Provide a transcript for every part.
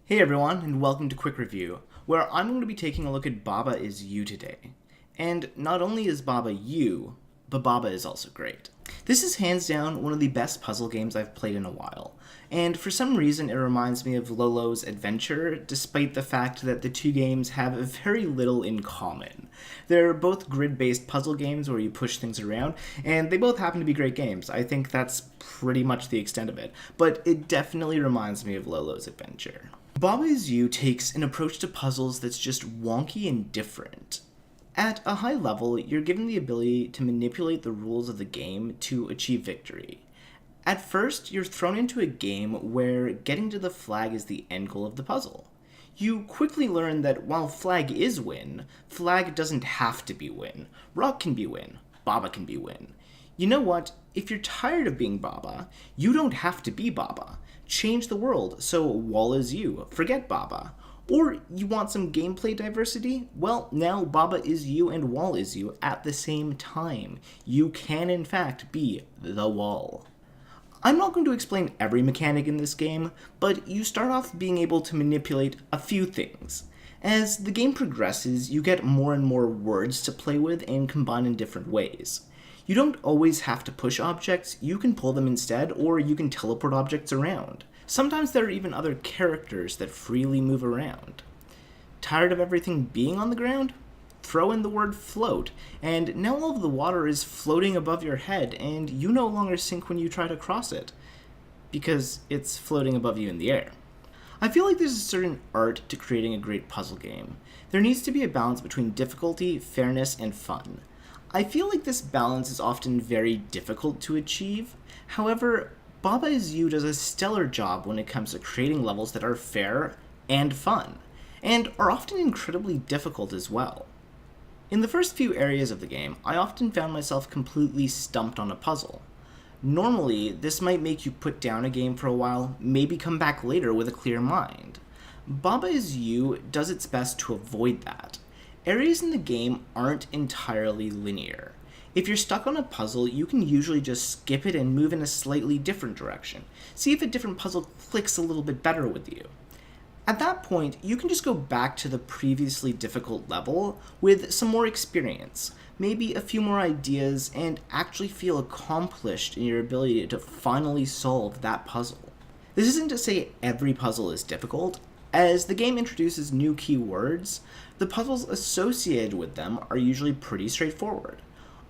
Hey everyone, and welcome to Quick Review, where I'm going to be taking a look at Baba Is You today. And not only is Baba you, but Baba is also great. This is hands down one of the best puzzle games I've played in a while, and for some reason it reminds me of Lolo's Adventure, despite the fact that the two games have very little in common. They're both grid-based puzzle games where you push things around, and they both happen to be great games. I think that's pretty much the extent of it, but it definitely reminds me of Lolo's Adventure. Baba Is You takes an approach to puzzles that's just wonky and different. At a high level, you're given the ability to manipulate the rules of the game to achieve victory. At first, you're thrown into a game where getting to the flag is the end goal of the puzzle. You quickly learn that while flag is win, flag doesn't have to be win. Rock can be win. Baba can be win. You know what? If you're tired of being Baba, you don't have to be Baba. Change the world, so wall is you. Forget Baba. Or you want some gameplay diversity? Well, now Baba is you and wall is you at the same time. You can in fact be the wall. I'm not going to explain every mechanic in this game, but you start off being able to manipulate a few things. As the game progresses, you get more and more words to play with and combine in different ways. You don't always have to push objects, you can pull them instead, or you can teleport objects around. Sometimes there are even other characters that freely move around. Tired of everything being on the ground? Throw in the word float, and now all of the water is floating above your head, and you no longer sink when you try to cross it, because it's floating above you in the air. I feel like there's a certain art to creating a great puzzle game. There needs to be a balance between difficulty, fairness, and fun. I feel like this balance is often very difficult to achieve. However, Baba Is You does a stellar job when it comes to creating levels that are fair and fun, and are often incredibly difficult as well. In the first few areas of the game, I often found myself completely stumped on a puzzle. Normally, this might make you put down a game for a while, maybe come back later with a clear mind. Baba Is You does its best to avoid that. Areas in the game aren't entirely linear. If you're stuck on a puzzle, you can usually just skip it and move in a slightly different direction. See if a different puzzle clicks a little bit better with you. At that point, you can just go back to the previously difficult level with some more experience, maybe a few more ideas, and actually feel accomplished in your ability to finally solve that puzzle. This isn't to say every puzzle is difficult. As the game introduces new keywords, the puzzles associated with them are usually pretty straightforward.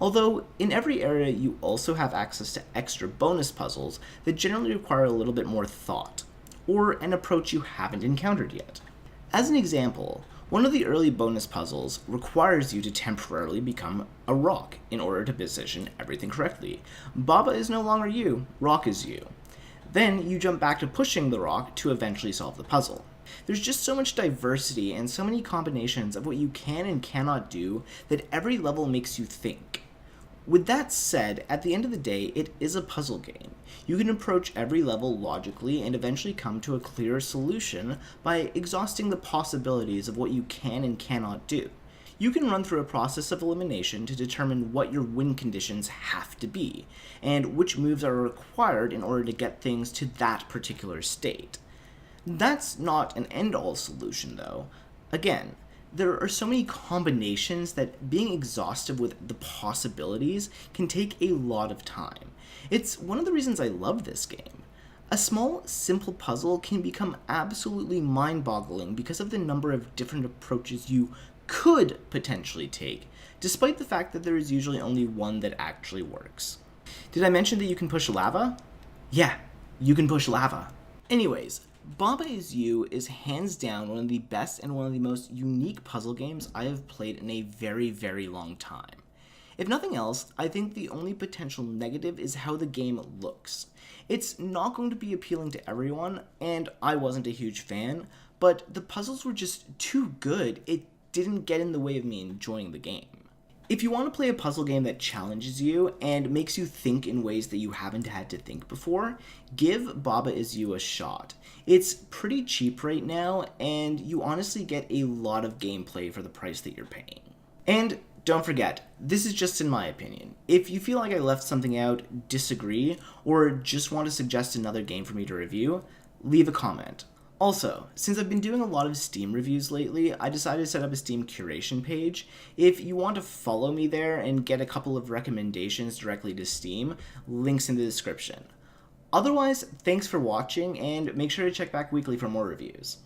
Although, in every area you also have access to extra bonus puzzles that generally require a little bit more thought, or an approach you haven't encountered yet. As an example, one of the early bonus puzzles requires you to temporarily become a rock in order to position everything correctly. Baba is no longer you, rock is you. Then you jump back to pushing the rock to eventually solve the puzzle. There's just so much diversity and so many combinations of what you can and cannot do that every level makes you think. With that said, at the end of the day, it is a puzzle game. You can approach every level logically and eventually come to a clearer solution by exhausting the possibilities of what you can and cannot do. You can run through a process of elimination to determine what your win conditions have to be, and which moves are required in order to get things to that particular state. That's not an end-all solution, though. Again, there are so many combinations that being exhaustive with the possibilities can take a lot of time. It's one of the reasons I love this game. A small, simple puzzle can become absolutely mind-boggling because of the number of different approaches you could potentially take, despite the fact that there is usually only one that actually works. Did I mention that you can push lava? Yeah, you can push lava. Anyways, Baba Is You is hands down one of the best and one of the most unique puzzle games I have played in a very, very long time. If nothing else, I think the only potential negative is how the game looks. It's not going to be appealing to everyone, and I wasn't a huge fan, but the puzzles were just too good, it didn't get in the way of me enjoying the game. If you want to play a puzzle game that challenges you and makes you think in ways that you haven't had to think before, give Baba Is You a shot. It's pretty cheap right now, and you honestly get a lot of gameplay for the price that you're paying. And don't forget, this is just in my opinion. If you feel like I left something out, disagree, or just want to suggest another game for me to review, leave a comment. Also, since I've been doing a lot of Steam reviews lately, I decided to set up a Steam curation page. If you want to follow me there and get a couple of recommendations directly to Steam, links in the description. Otherwise, thanks for watching, and make sure to check back weekly for more reviews.